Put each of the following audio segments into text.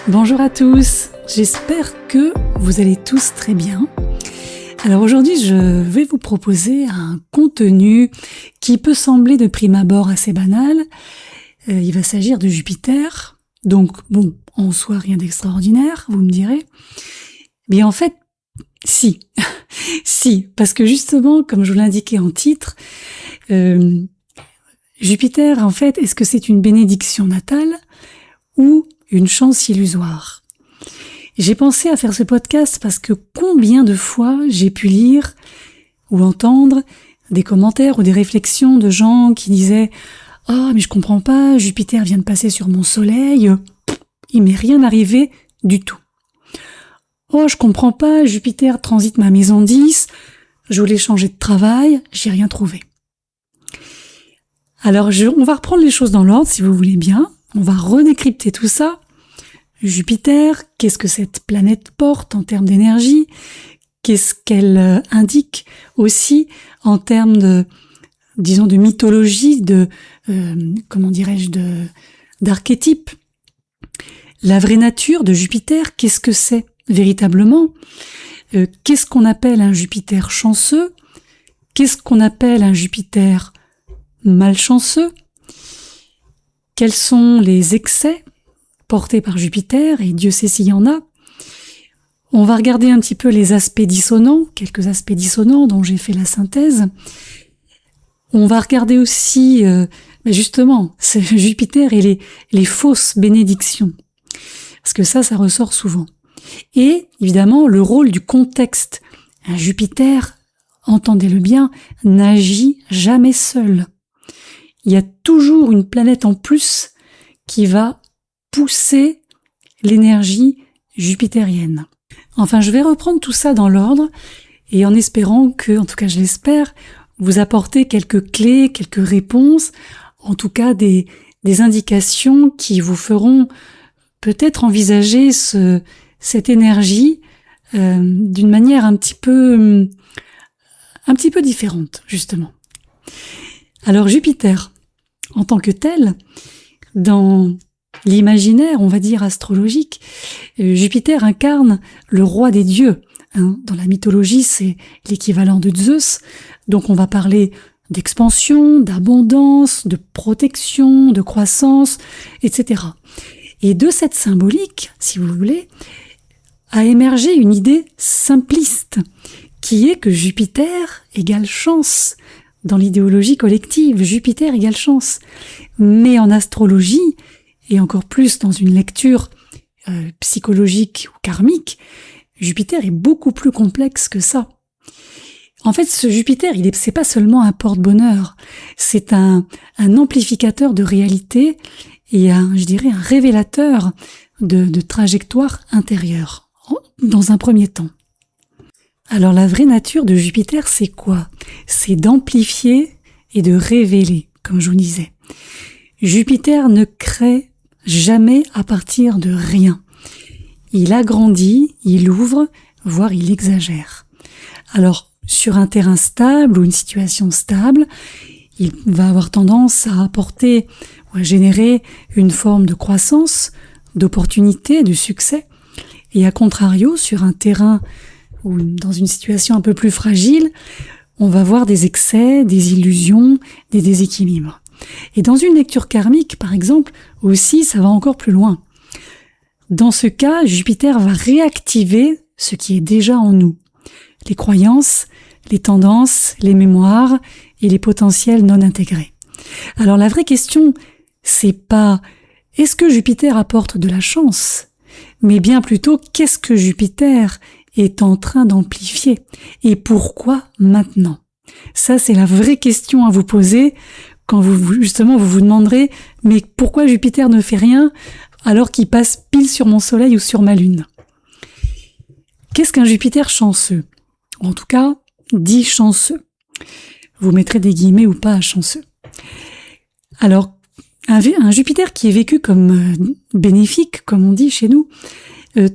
Bonjour à tous, j'espère que vous allez tous très bien. Alors aujourd'hui, je vais vous proposer un contenu qui peut sembler de prime abord assez banal. Il va s'agir de Jupiter. Donc bon, en soi, rien d'extraordinaire, vous me direz. Mais en fait, si. Si, parce que justement, comme je vous l'indiquais en titre, Jupiter, en fait, est-ce que c'est une bénédiction natale ou une chance illusoire? J'ai pensé à faire ce podcast parce que combien de fois j'ai pu lire ou entendre des commentaires ou des réflexions de gens qui disaient « Ah, mais je comprends pas, Jupiter vient de passer sur mon soleil, il m'est rien arrivé du tout. » « Oh, je comprends pas, Jupiter transite ma maison 10, je voulais changer de travail, j'ai rien trouvé. » Alors, on va reprendre les choses dans l'ordre, si vous voulez bien. On va redécrypter tout ça. Jupiter, qu'est-ce que cette planète porte en termes d'énergie? Qu'est-ce qu'elle indique aussi en termes de, disons, de mythologie, d'archétype? La vraie nature de Jupiter, qu'est-ce que c'est véritablement? Qu'est-ce qu'on appelle un Jupiter chanceux? Qu'est-ce qu'on appelle un Jupiter malchanceux? Quels sont les excès portés par Jupiter, et Dieu sait s'il y en a. On va regarder un petit peu les aspects dissonants, quelques aspects dissonants dont j'ai fait la synthèse. On va regarder aussi, justement, Jupiter et les fausses bénédictions, parce que ça ressort souvent. Et évidemment, le rôle du contexte. Un Jupiter, entendez-le bien, n'agit jamais seul. Il y a toujours une planète en plus qui va pousser l'énergie jupitérienne. Enfin, je vais reprendre tout ça dans l'ordre et en espérant que, en tout cas je l'espère, vous apporter quelques clés, quelques réponses, en tout cas des indications qui vous feront peut-être envisager cette énergie d'une manière un petit peu différente, justement. Alors Jupiter, en tant que tel, dans l'imaginaire, on va dire astrologique, Jupiter incarne le roi des dieux. Dans la mythologie, c'est l'équivalent de Zeus. Donc on va parler d'expansion, d'abondance, de protection, de croissance, etc. Et de cette symbolique, si vous voulez, a émergé une idée simpliste, qui est que Jupiter égale chance. Dans l'idéologie collective, Jupiter égale chance. Mais en astrologie, et encore plus dans une lecture psychologique ou karmique, Jupiter est beaucoup plus complexe que ça. En fait, ce Jupiter, c'est pas seulement un porte-bonheur, c'est un amplificateur de réalité et un révélateur de trajectoire intérieure, dans un premier temps. Alors la vraie nature de Jupiter, c'est quoi? C'est d'amplifier et de révéler, comme je vous disais. Jupiter ne crée jamais à partir de rien. Il agrandit, il ouvre, voire il exagère. Alors, sur un terrain stable ou une situation stable, il va avoir tendance à apporter ou à générer une forme de croissance, d'opportunité, de succès. Et à contrario, sur un terrain ou dans une situation un peu plus fragile, on va voir des excès, des illusions, des déséquilibres. Et dans une lecture karmique, par exemple, aussi, ça va encore plus loin. Dans ce cas, Jupiter va réactiver ce qui est déjà en nous. Les croyances, les tendances, les mémoires et les potentiels non intégrés. Alors la vraie question, c'est pas est-ce que Jupiter apporte de la chance, mais bien plutôt qu'est-ce que Jupiter est en train d'amplifier et pourquoi maintenant? Ça, c'est la vraie question à vous poser quand vous vous demanderez mais pourquoi Jupiter ne fait rien alors qu'il passe pile sur mon soleil ou sur ma lune? Qu'est-ce qu'un Jupiter chanceux? En tout cas, dit chanceux. Vous mettrez des guillemets ou pas à chanceux. Alors, un Jupiter qui est vécu comme bénéfique, comme on dit chez nous,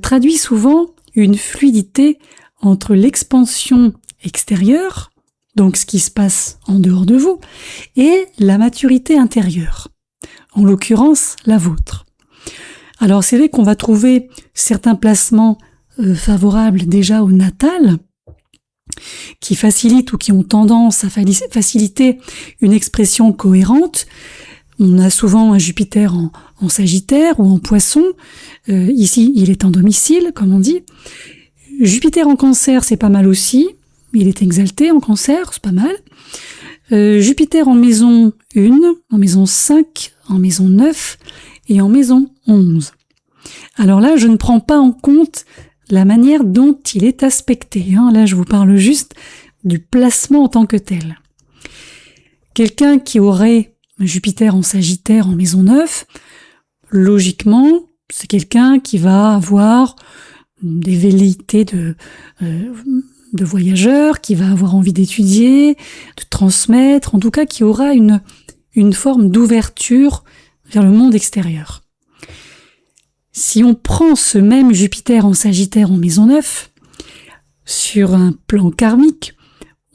traduit souvent une fluidité entre l'expansion extérieure, donc ce qui se passe en dehors de vous, et la maturité intérieure, en l'occurrence la vôtre. Alors c'est vrai qu'on va trouver certains placements favorables déjà au natal, qui facilitent ou qui ont tendance à faciliter une expression cohérente. On a souvent un Jupiter en Sagittaire ou en Poisson. Ici, il est en domicile, comme on dit. Jupiter en Cancer, c'est pas mal aussi. Il est exalté en Cancer, c'est pas mal. Jupiter en maison 1, en maison 5, en maison 9 et en maison 11. Alors là, je ne prends pas en compte la manière dont il est aspecté. Là, je vous parle juste du placement en tant que tel. Quelqu'un qui aurait Jupiter en Sagittaire en maison 9, logiquement, c'est quelqu'un qui va avoir des velléités de voyageur, qui va avoir envie d'étudier, de transmettre, en tout cas qui aura une forme d'ouverture vers le monde extérieur. Si on prend ce même Jupiter en Sagittaire en maison 9, sur un plan karmique,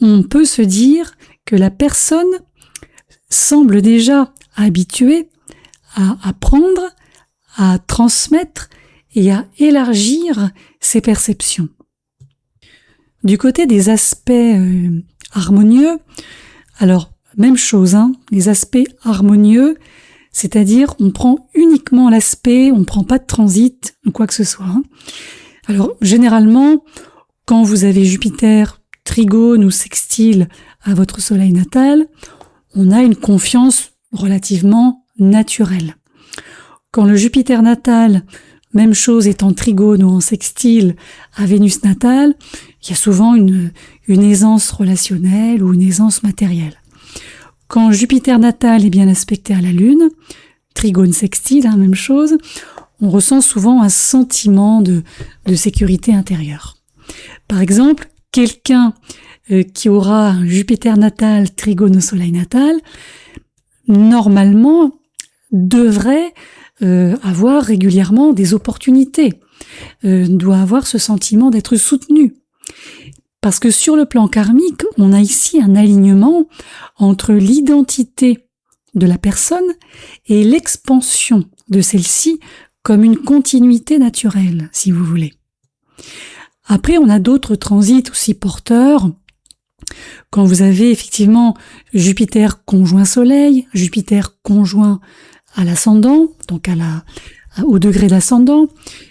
on peut se dire que la personne semble déjà habituée à apprendre, à transmettre et à élargir ses perceptions. Du côté des aspects harmonieux, alors même chose, les aspects harmonieux, c'est-à-dire on prend uniquement l'aspect, on ne prend pas de transit ou quoi que ce soit. Alors généralement, quand vous avez Jupiter trigone ou sextile à votre soleil natal, on a une confiance relativement naturelle. Quand le Jupiter natal, même chose, est en trigone ou en sextile à Vénus natale, il y a souvent une aisance relationnelle ou une aisance matérielle. Quand Jupiter natal est bien aspecté à la Lune, trigone sextile, même chose, on ressent souvent un sentiment de sécurité intérieure. Par exemple, quelqu'un qui aura un Jupiter natal trigone au soleil natal, normalement, devrait avoir régulièrement des opportunités, doit avoir ce sentiment d'être soutenu. Parce que sur le plan karmique, on a ici un alignement entre l'identité de la personne et l'expansion de celle-ci comme une continuité naturelle, si vous voulez. Après, on a d'autres transits aussi porteurs. Quand vous avez effectivement Jupiter conjoint Soleil, Jupiter conjoint à l'ascendant, donc au degré d'ascendant.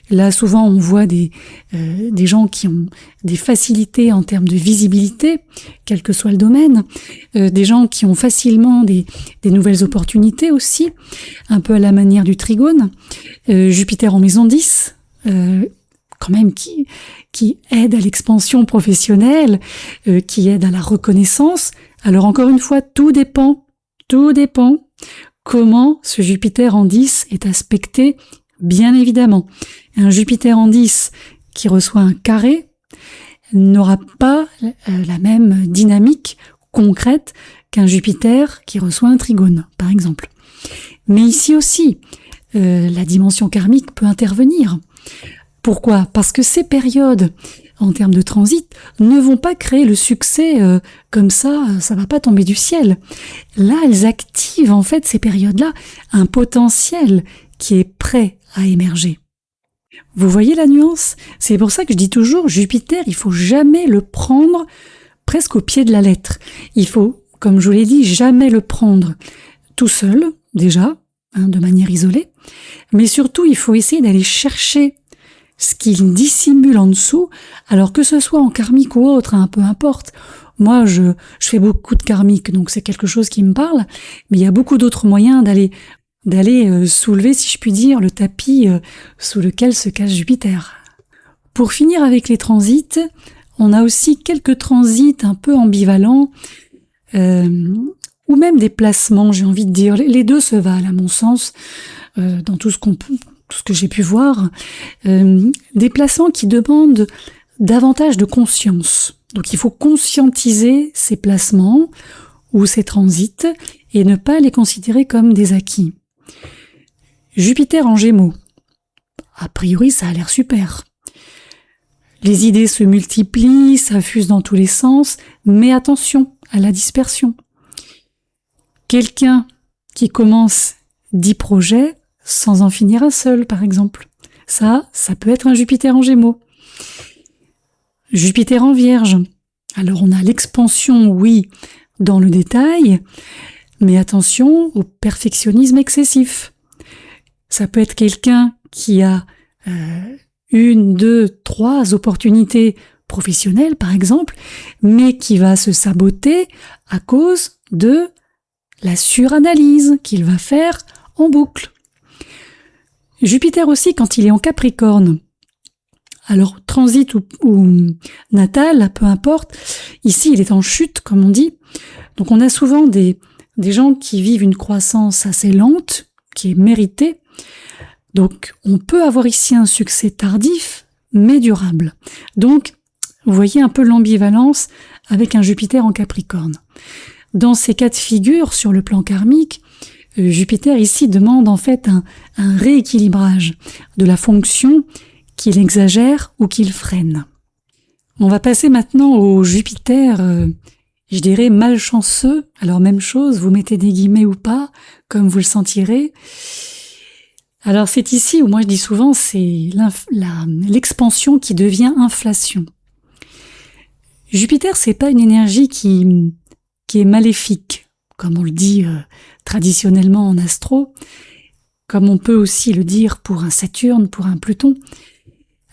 Là, souvent, on voit des gens qui ont des facilités en termes de visibilité, quel que soit le domaine, des gens qui ont facilement des nouvelles opportunités aussi, un peu à la manière du trigone. Jupiter en maison 10, quand même qui aide à l'expansion professionnelle, qui aide à la reconnaissance. Alors encore une fois, tout dépend comment ce Jupiter en 10 est aspecté, bien évidemment. Un Jupiter en 10 qui reçoit un carré n'aura pas la même dynamique concrète qu'un Jupiter qui reçoit un trigone, par exemple. Mais ici aussi, la dimension karmique peut intervenir. Pourquoi ? Parce que ces périodes, en termes de transit, ne vont pas créer le succès comme ça va pas tomber du ciel. Là, elles activent en fait ces périodes-là un potentiel qui est prêt à émerger. Vous voyez la nuance ? C'est pour ça que je dis toujours, Jupiter, il faut jamais le prendre presque au pied de la lettre. Il faut, comme je vous l'ai dit, jamais le prendre tout seul, déjà, de manière isolée, mais surtout, il faut essayer d'aller chercher ce qu'il dissimule en dessous, alors que ce soit en karmique ou autre, peu importe. Moi, je fais beaucoup de karmique, donc c'est quelque chose qui me parle, mais il y a beaucoup d'autres moyens d'aller soulever, si je puis dire, le tapis sous lequel se cache Jupiter. Pour finir avec les transits, on a aussi quelques transits un peu ambivalents, ou même des placements, j'ai envie de dire. Les deux se valent, à mon sens, dans tout ce que j'ai pu voir, des placements qui demandent davantage de conscience. Donc il faut conscientiser ces placements ou ces transits et ne pas les considérer comme des acquis. Jupiter en Gémeaux, a priori ça a l'air super. Les idées se multiplient, ça fuse dans tous les sens, mais attention à la dispersion. Quelqu'un qui commence 10 projets, sans en finir un seul, par exemple. Ça peut être un Jupiter en Gémeaux. Jupiter en Vierge. Alors on a l'expansion, oui, dans le détail, mais attention au perfectionnisme excessif. Ça peut être quelqu'un qui a 1, 2, 3 opportunités professionnelles, par exemple, mais qui va se saboter à cause de la suranalyse qu'il va faire en boucle. Jupiter aussi, quand il est en Capricorne, alors transit ou natal, peu importe, ici il est en chute, comme on dit, donc on a souvent des gens qui vivent une croissance assez lente, qui est méritée, donc on peut avoir ici un succès tardif, mais durable. Donc, vous voyez un peu l'ambivalence avec un Jupiter en Capricorne. Dans ces cas de figure, sur le plan karmique, Jupiter ici demande en fait un rééquilibrage de la fonction qu'il exagère ou qu'il freine. On va passer maintenant au Jupiter, je dirais malchanceux. Alors même chose, vous mettez des guillemets ou pas, comme vous le sentirez. Alors c'est ici où moi je dis souvent c'est l'expansion qui devient inflation. Jupiter, c'est pas une énergie qui est maléfique, comme on le dit traditionnellement en astro, comme on peut aussi le dire pour un Saturne, pour un Pluton,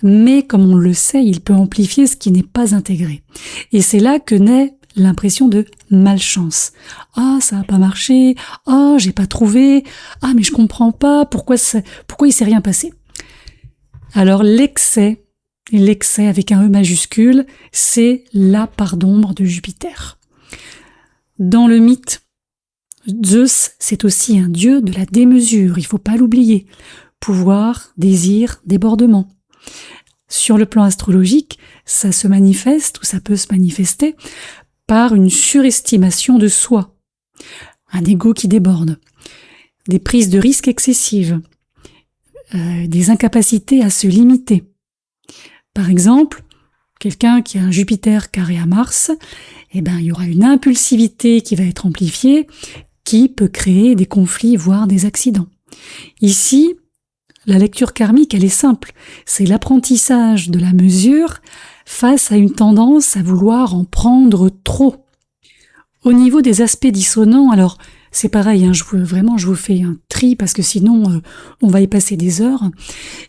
mais comme on le sait, il peut amplifier ce qui n'est pas intégré. Et c'est là que naît l'impression de malchance. Ah, ça n'a pas marché. Ah, j'ai pas trouvé. Ah, mais je comprends pas. Pourquoi il s'est rien passé? Alors, l'excès avec un E majuscule, c'est la part d'ombre de Jupiter. Dans le mythe, Zeus, c'est aussi un dieu de la démesure. Il faut pas l'oublier. Pouvoir, désir, débordement. Sur le plan astrologique, ça se manifeste ou ça peut se manifester par une surestimation de soi, un ego qui déborde, des prises de risques excessives, des incapacités à se limiter. Par exemple, quelqu'un qui a un Jupiter carré à Mars, il y aura une impulsivité qui va être amplifiée, qui peut créer des conflits, voire des accidents. Ici, la lecture karmique, elle est simple, c'est l'apprentissage de la mesure face à une tendance à vouloir en prendre trop. Au niveau des aspects dissonants, alors c'est pareil, je vous fais un tri parce que sinon on va y passer des heures.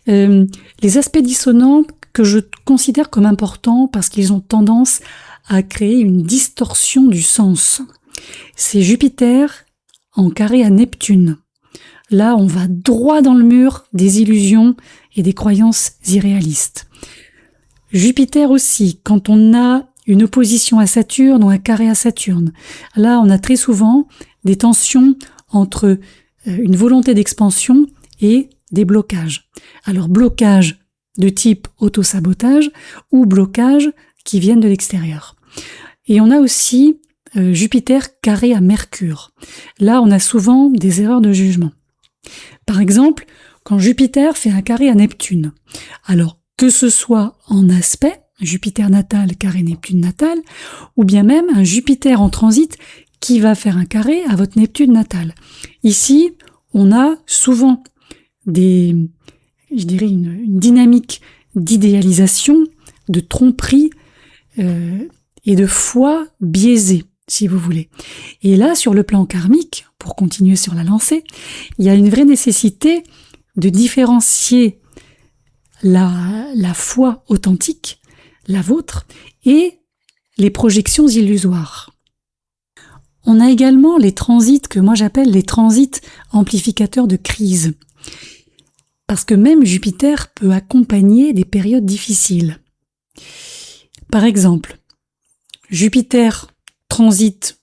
Les aspects dissonants que je considère comme importants parce qu'ils ont tendance à créer une distorsion du sens. C'est Jupiter en carré à Neptune. Là, on va droit dans le mur des illusions et des croyances irréalistes. Jupiter aussi, quand on a une opposition à Saturne ou un carré à Saturne. Là, on a très souvent des tensions entre une volonté d'expansion et des blocages. Alors, blocage de type autosabotage ou blocage qui viennent de l'extérieur. Et on a aussi Jupiter carré à Mercure. Là, on a souvent des erreurs de jugement. Par exemple, quand Jupiter fait un carré à Neptune. Alors, que ce soit en aspect, Jupiter natal, carré Neptune natal, ou bien même un Jupiter en transit qui va faire un carré à votre Neptune natal. Ici, on a souvent une dynamique d'idéalisation, de tromperie et de foi biaisée, si vous voulez. Et là, sur le plan karmique, pour continuer sur la lancée, il y a une vraie nécessité de différencier la foi authentique, la vôtre, et les projections illusoires. On a également les transits que moi j'appelle les transits amplificateurs de crise. Parce que même Jupiter peut accompagner des périodes difficiles. Par exemple, Jupiter transite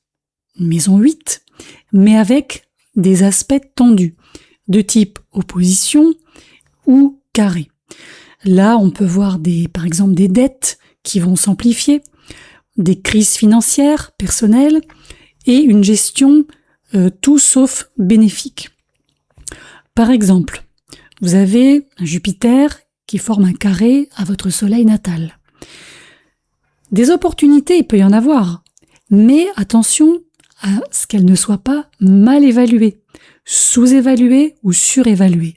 maison 8, mais avec des aspects tendus, de type opposition ou carré. Là, on peut voir par exemple des dettes qui vont s'amplifier, des crises financières, personnelles, et une gestion tout sauf bénéfique. Par exemple, vous avez un Jupiter qui forme un carré à votre soleil natal. Des opportunités, il peut y en avoir, mais attention à ce qu'elles ne soient pas mal évaluées. sous-évaluer ou surévaluer.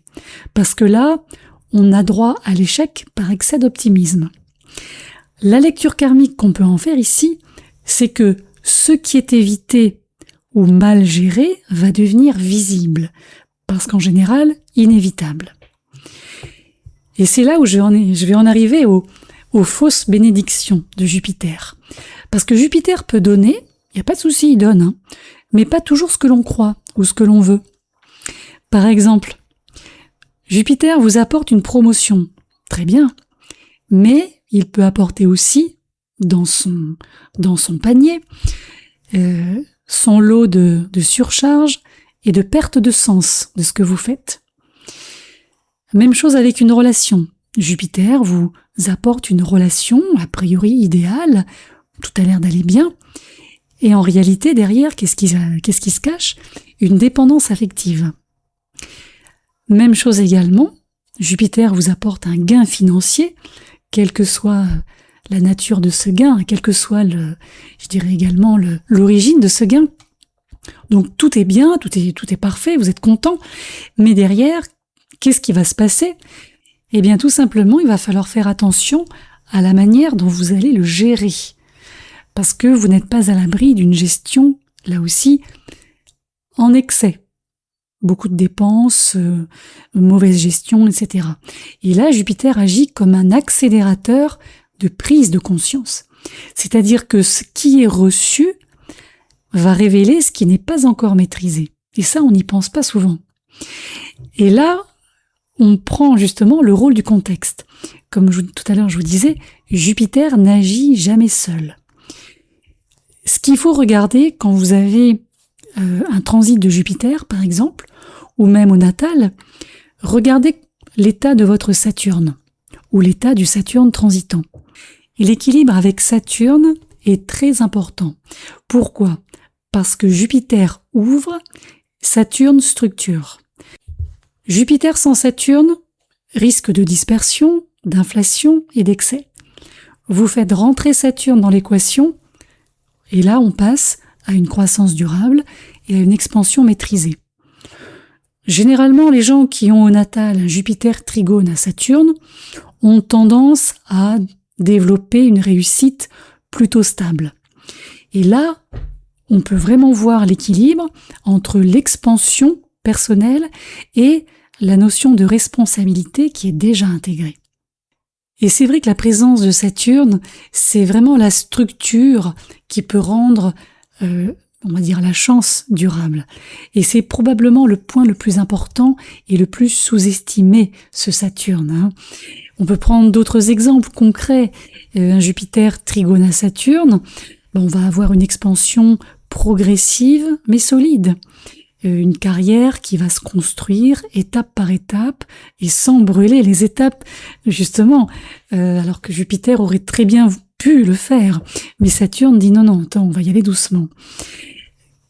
Parce que là, on a droit à l'échec par excès d'optimisme. La lecture karmique qu'on peut en faire ici, c'est que ce qui est évité ou mal géré va devenir visible, parce qu'en général, inévitable. Et c'est là où je vais en arriver aux fausses bénédictions de Jupiter. Parce que Jupiter peut donner, il n'y a pas de souci, il donne, mais pas toujours ce que l'on croit ou ce que l'on veut. Par exemple, Jupiter vous apporte une promotion, très bien, mais il peut apporter aussi dans son panier son lot de surcharge et de perte de sens de ce que vous faites. Même chose avec une relation. Jupiter vous apporte une relation a priori idéale, tout a l'air d'aller bien, et en réalité derrière, qu'est-ce qui se cache? Une dépendance affective. Même chose également, Jupiter vous apporte un gain financier, quelle que soit la nature de ce gain, quelle que soit l'origine de ce gain. Donc tout est bien, tout est parfait, vous êtes content, mais derrière, qu'est-ce qui va se passer? Eh bien tout simplement, il va falloir faire attention à la manière dont vous allez le gérer, parce que vous n'êtes pas à l'abri d'une gestion, là aussi, en excès. Beaucoup de dépenses, mauvaise gestion, etc. Et là, Jupiter agit comme un accélérateur de prise de conscience. C'est-à-dire que ce qui est reçu va révéler ce qui n'est pas encore maîtrisé. Et ça, on n'y pense pas souvent. Et là, on prend justement le rôle du contexte. Comme tout à l'heure je vous disais, Jupiter n'agit jamais seul. Ce qu'il faut regarder quand vous avez un transit de Jupiter, par exemple, ou même au natal, regardez l'état de votre Saturne, ou l'état du Saturne transitant. Et l'équilibre avec Saturne est très important. Pourquoi? Parce que Jupiter ouvre, Saturne structure. Jupiter sans Saturne risque de dispersion, d'inflation et d'excès. Vous faites rentrer Saturne dans l'équation, et là on passe à une croissance durable et à une expansion maîtrisée. Généralement, les gens qui ont au natal un Jupiter trigone à Saturne ont tendance à développer une réussite plutôt stable. Et là, on peut vraiment voir l'équilibre entre l'expansion personnelle et la notion de responsabilité qui est déjà intégrée. Et c'est vrai que la présence de Saturne, c'est vraiment la structure qui peut rendre, on va dire, la chance durable. Et c'est probablement le point le plus important et le plus sous-estimé, ce Saturne. On peut prendre d'autres exemples concrets. Un Jupiter trigone à Saturne, on va avoir une expansion progressive mais solide. Une carrière qui va se construire étape par étape et sans brûler les étapes, justement, alors que Jupiter aurait très bien pu le faire. Mais Saturne dit non, attends, on va y aller doucement.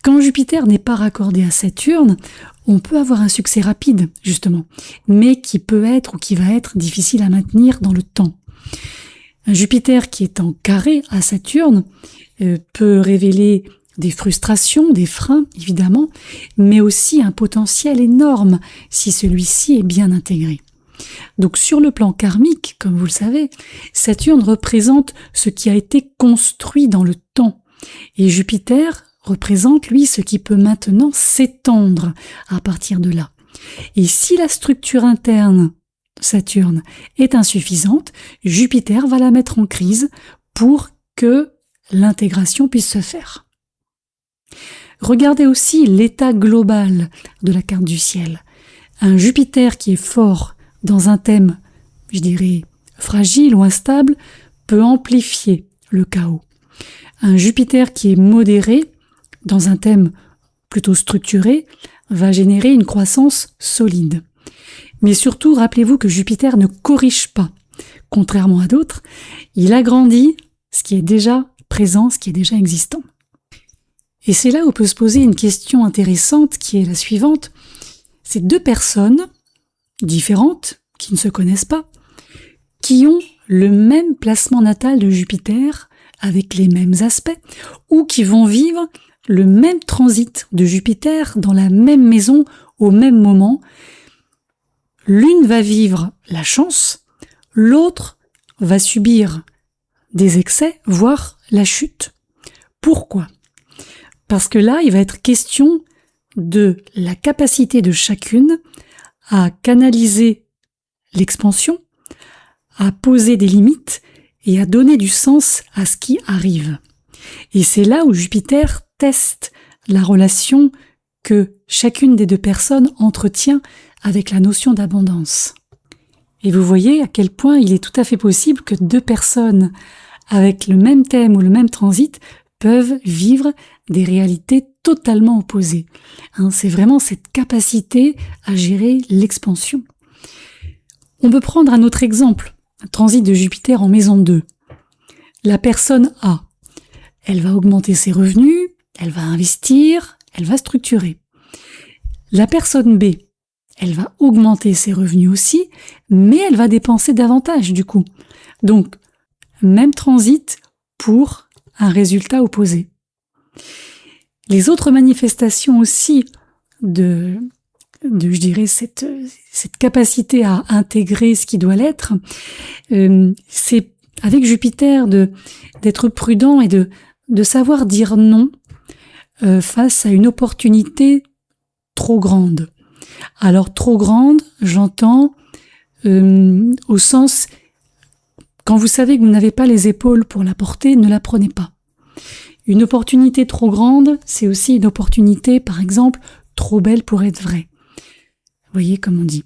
Quand Jupiter n'est pas raccordé à Saturne, on peut avoir un succès rapide, justement, mais qui peut être ou qui va être difficile à maintenir dans le temps. Un Jupiter qui est en carré à Saturne peut révéler des frustrations, des freins, évidemment, mais aussi un potentiel énorme si celui-ci est bien intégré. Donc sur le plan karmique, comme vous le savez, Saturne représente ce qui a été construit dans le temps, et Jupiter représente, lui, ce qui peut maintenant s'étendre à partir de là. Et si la structure interne de Saturne est insuffisante, Jupiter va la mettre en crise pour que l'intégration puisse se faire. Regardez aussi l'état global de la carte du ciel. Un Jupiter qui est fort dans un thème, je dirais, fragile ou instable, peut amplifier le chaos. Un Jupiter qui est modéré dans un thème plutôt structuré va générer une croissance solide. Mais surtout, rappelez-vous que Jupiter ne corrige pas. Contrairement à d'autres, il agrandit ce qui est déjà présent, ce qui est déjà existant. Et c'est là où peut se poser une question intéressante qui est la suivante. C'est deux personnes différentes, qui ne se connaissent pas, qui ont le même placement natal de Jupiter avec les mêmes aspects, ou qui vont vivre le même transit de Jupiter dans la même maison au même moment, l'une va vivre la chance, l'autre va subir des excès, voire la chute. Pourquoi ? Parce que là, il va être question de la capacité de chacune à canaliser l'expansion, à poser des limites et à donner du sens à ce qui arrive. Et c'est là où Jupiter teste la relation que chacune des deux personnes entretient avec la notion d'abondance. Et vous voyez à quel point il est tout à fait possible que deux personnes avec le même thème ou le même transit peuvent vivre des réalités totalement opposées. C'est vraiment cette capacité à gérer l'expansion. On peut prendre un autre exemple, un transit de Jupiter en maison 2. La personne A, elle va augmenter ses revenus, elle va investir, elle va structurer. La personne B, elle va augmenter ses revenus aussi, mais elle va dépenser davantage du coup. Donc, même transit pour un résultat opposé. Les autres manifestations aussi de je dirais, cette capacité à intégrer ce qui doit l'être, c'est avec Jupiter d'être prudent et de savoir dire non face à une opportunité trop grande. Alors trop grande, j'entends au sens, quand vous savez que vous n'avez pas les épaules pour la porter, ne la prenez pas. Une opportunité trop grande, c'est aussi une opportunité, par exemple, trop belle pour être vraie. Vous voyez comme on dit.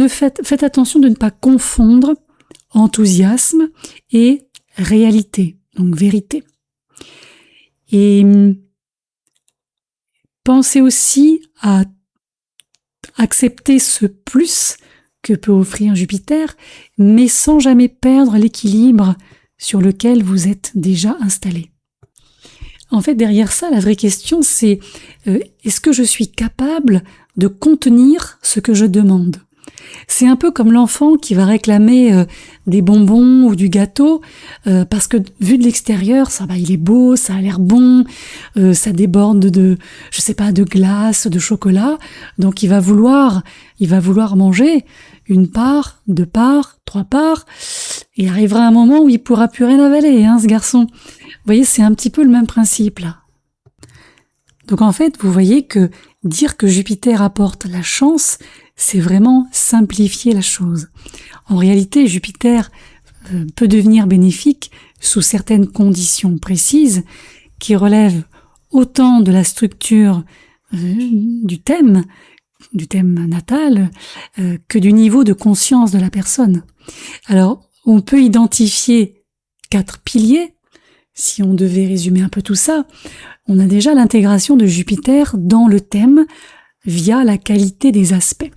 Faites attention de ne pas confondre enthousiasme et réalité, donc vérité. Et pensez aussi à accepter ce plus que peut offrir Jupiter, mais sans jamais perdre l'équilibre sur lequel vous êtes déjà installé. En fait, derrière ça, la vraie question, c'est est-ce que je suis capable de contenir ce que je demande ? C'est un peu comme l'enfant qui va réclamer des bonbons ou du gâteau parce que vu de l'extérieur, ça il est beau, ça a l'air bon, ça déborde de glace, de chocolat, donc il va vouloir manger une part, 2 parts, 3 parts, et arrivera un moment où il pourra plus rien avaler, ce garçon. Vous voyez, c'est un petit peu le même principe là. Donc en fait, vous voyez que dire que Jupiter apporte la chance, c'est vraiment simplifier la chose. En réalité, Jupiter peut devenir bénéfique sous certaines conditions précises qui relèvent autant de la structure du thème natal que du niveau de conscience de la personne. Alors, on peut identifier 4 piliers. Si on devait résumer un peu tout ça, on a déjà l'intégration de Jupiter dans le thème via la qualité des aspects.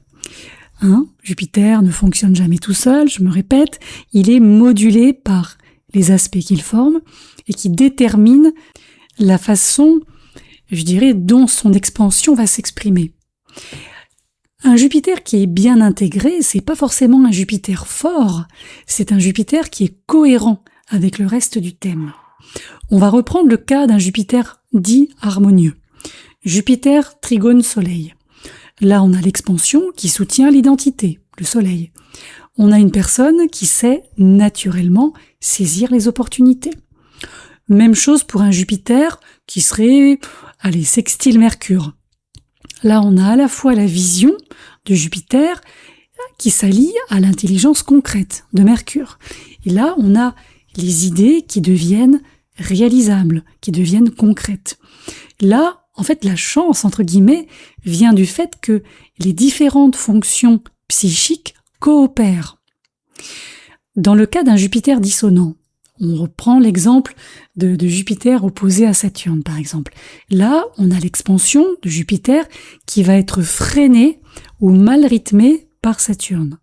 Jupiter ne fonctionne jamais tout seul, je me répète, il est modulé par les aspects qu'il forme et qui déterminent la façon, je dirais, dont son expansion va s'exprimer. Un Jupiter qui est bien intégré, c'est pas forcément un Jupiter fort, c'est un Jupiter qui est cohérent avec le reste du thème. On va reprendre le cas d'un Jupiter dit harmonieux. Jupiter trigone Soleil. Là, on a l'expansion qui soutient l'identité, le Soleil. On a une personne qui sait naturellement saisir les opportunités. Même chose pour un Jupiter qui serait, sextile Mercure. Là, on a à la fois la vision de Jupiter qui s'allie à l'intelligence concrète de Mercure. Et là, on a les idées qui deviennent réalisables, qui deviennent concrètes. Là, en fait, la chance, entre guillemets, vient du fait que les différentes fonctions psychiques coopèrent. Dans le cas d'un Jupiter dissonant, on reprend l'exemple de Jupiter opposé à Saturne, par exemple. Là, on a l'expansion de Jupiter qui va être freinée ou mal rythmée par Saturne.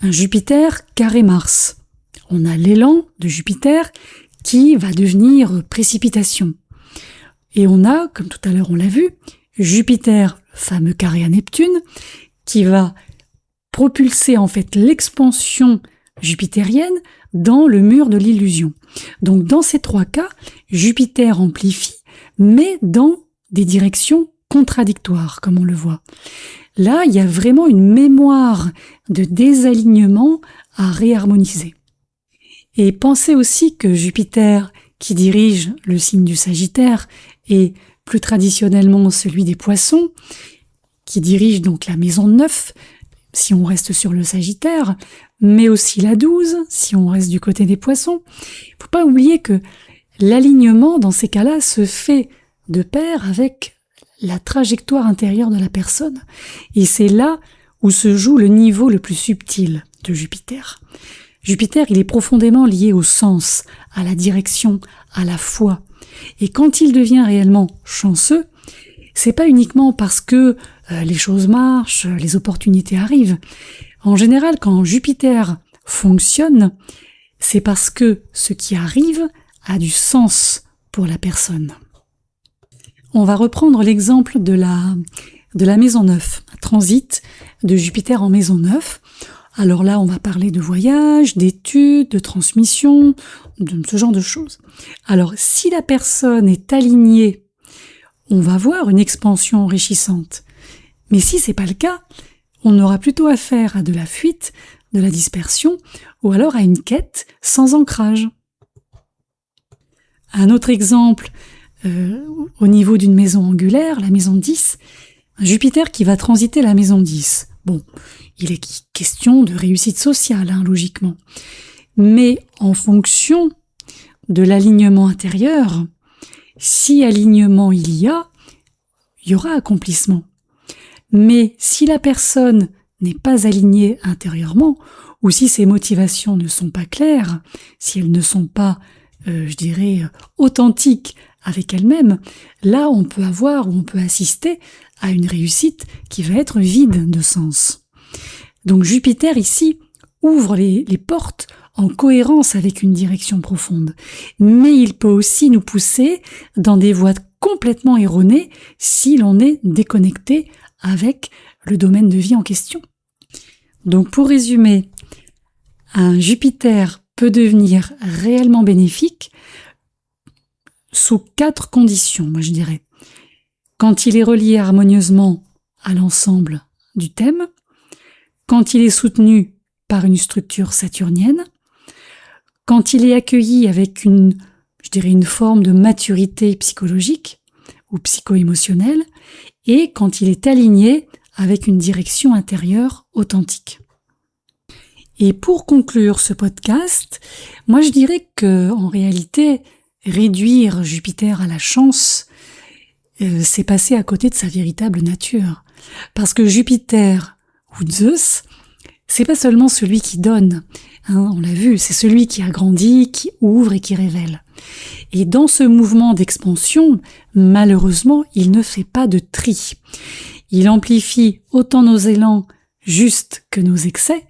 Un Jupiter carré Mars. On a l'élan de Jupiter qui va devenir précipitation. Et on a, comme tout à l'heure on l'a vu, Jupiter, le fameux carré à Neptune, qui va propulser en fait l'expansion jupitérienne dans le mur de l'illusion. Donc dans ces 3 cas, Jupiter amplifie, mais dans des directions contradictoire, comme on le voit. Là, il y a vraiment une mémoire de désalignement à réharmoniser. Et pensez aussi que Jupiter, qui dirige le signe du Sagittaire, et plus traditionnellement celui des Poissons, qui dirige donc la maison 9, si on reste sur le Sagittaire, mais aussi la 12, si on reste du côté des Poissons. Il ne faut pas oublier que l'alignement, dans ces cas-là, se fait de pair avec la trajectoire intérieure de la personne. Et c'est là où se joue le niveau le plus subtil de Jupiter. Jupiter, il est profondément lié au sens, à la direction, à la foi. Et quand il devient réellement chanceux, c'est pas uniquement parce que les choses marchent, les opportunités arrivent. En général, quand Jupiter fonctionne, c'est parce que ce qui arrive a du sens pour la personne. On va reprendre l'exemple de la maison 9, un transit de Jupiter en maison 9. Alors là, on va parler de voyage, d'études, de transmission, de ce genre de choses. Alors, si la personne est alignée, on va voir une expansion enrichissante. Mais si c'est pas le cas, on aura plutôt affaire à de la fuite, de la dispersion, ou alors à une quête sans ancrage. Un autre exemple, au niveau d'une maison angulaire, la maison 10, Jupiter qui va transiter la maison 10. Bon, il est question de réussite sociale, logiquement. Mais en fonction de l'alignement intérieur, si alignement il y aura accomplissement. Mais si la personne n'est pas alignée intérieurement, ou si ses motivations ne sont pas claires, si elles ne sont pas, authentiques avec elle-même, là on peut assister à une réussite qui va être vide de sens. Donc Jupiter ici ouvre les portes en cohérence avec une direction profonde, mais il peut aussi nous pousser dans des voies complètement erronées si l'on est déconnecté avec le domaine de vie en question. Donc pour résumer, un Jupiter peut devenir réellement bénéfique sous 4 conditions, moi je dirais. Quand il est relié harmonieusement à l'ensemble du thème, quand il est soutenu par une structure saturnienne, quand il est accueilli avec une forme de maturité psychologique ou psycho-émotionnelle, et quand il est aligné avec une direction intérieure authentique. Et pour conclure ce podcast, moi je dirais que en réalité, réduire Jupiter à la chance, c'est passer à côté de sa véritable nature. Parce que Jupiter ou Zeus, c'est pas seulement celui qui donne, on l'a vu, c'est celui qui agrandit, qui ouvre et qui révèle. Et dans ce mouvement d'expansion, malheureusement, il ne fait pas de tri. Il amplifie autant nos élans justes que nos excès,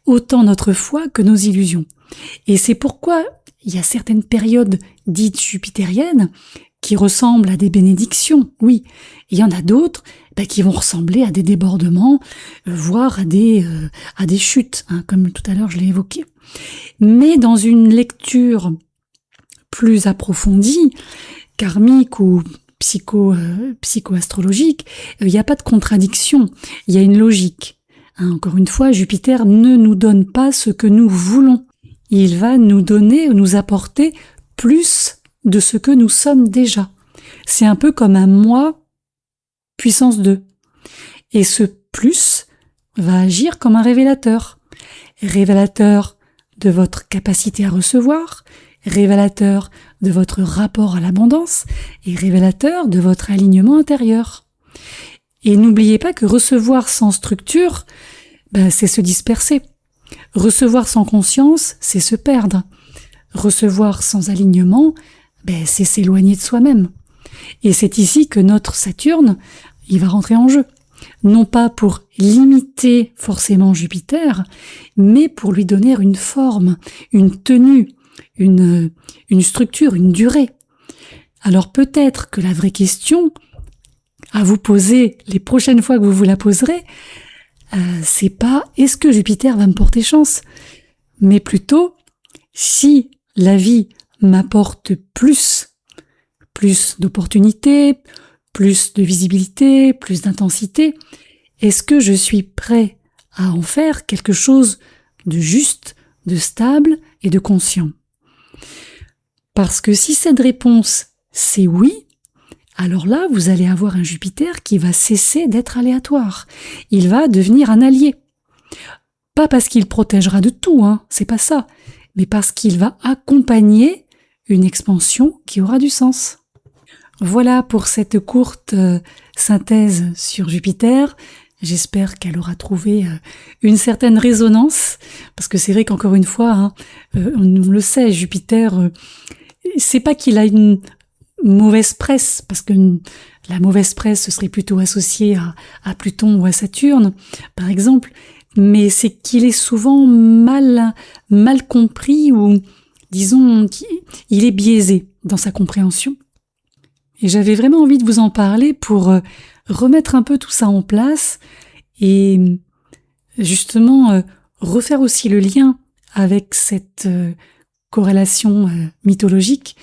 autant notre foi que nos illusions. Et c'est pourquoi il y a certaines périodes dites jupitériennes qui ressemblent à des bénédictions, oui. Il y en a d'autres qui vont ressembler à des débordements, voire à des chutes, comme tout à l'heure je l'ai évoqué. Mais dans une lecture plus approfondie, karmique ou psycho-astrologique, il n'y a pas de contradiction, il y a une logique. Encore une fois, Jupiter ne nous donne pas ce que nous voulons. Il va nous donner ou nous apporter plus de ce que nous sommes déjà. C'est un peu comme un moi puissance 2. Et ce plus va agir comme un révélateur. Révélateur de votre capacité à recevoir, révélateur de votre rapport à l'abondance et révélateur de votre alignement intérieur. Et n'oubliez pas que recevoir sans structure, c'est se disperser. Recevoir sans conscience, c'est se perdre. Recevoir sans alignement, c'est s'éloigner de soi-même. Et c'est ici que notre Saturne, il va rentrer en jeu. Non pas pour limiter forcément Jupiter, mais pour lui donner une forme, une tenue, une structure, une durée. Alors peut-être que la vraie question à vous poser les prochaines fois que vous vous la poserez, c'est pas est-ce que Jupiter va me porter chance, mais plutôt si la vie m'apporte plus d'opportunités, plus de visibilité, plus d'intensité. Est-ce que je suis prêt à en faire quelque chose de juste, de stable et de conscient? Parce que si cette réponse c'est oui, alors là vous allez avoir un Jupiter qui va cesser d'être aléatoire. Il va devenir un allié. Pas parce qu'il protégera de tout, c'est pas ça, mais parce qu'il va accompagner une expansion qui aura du sens. Voilà pour cette courte synthèse sur Jupiter. J'espère qu'elle aura trouvé une certaine résonance, parce que c'est vrai qu'encore une fois, on le sait, Jupiter, c'est pas qu'il a une mauvaise presse, parce que la mauvaise presse ce serait plutôt associé à Pluton ou à Saturne, par exemple, mais c'est qu'il est souvent mal compris, ou disons qu'il est biaisé dans sa compréhension. Et j'avais vraiment envie de vous en parler pour remettre un peu tout ça en place et justement refaire aussi le lien avec cette corrélation mythologique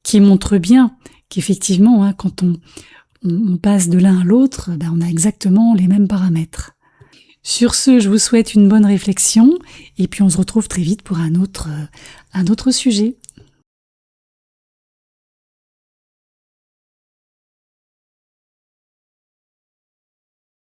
qui montre bien qu'effectivement, quand on passe de l'un à l'autre, on a exactement les mêmes paramètres. Sur ce, je vous souhaite une bonne réflexion et puis on se retrouve très vite pour un autre sujet.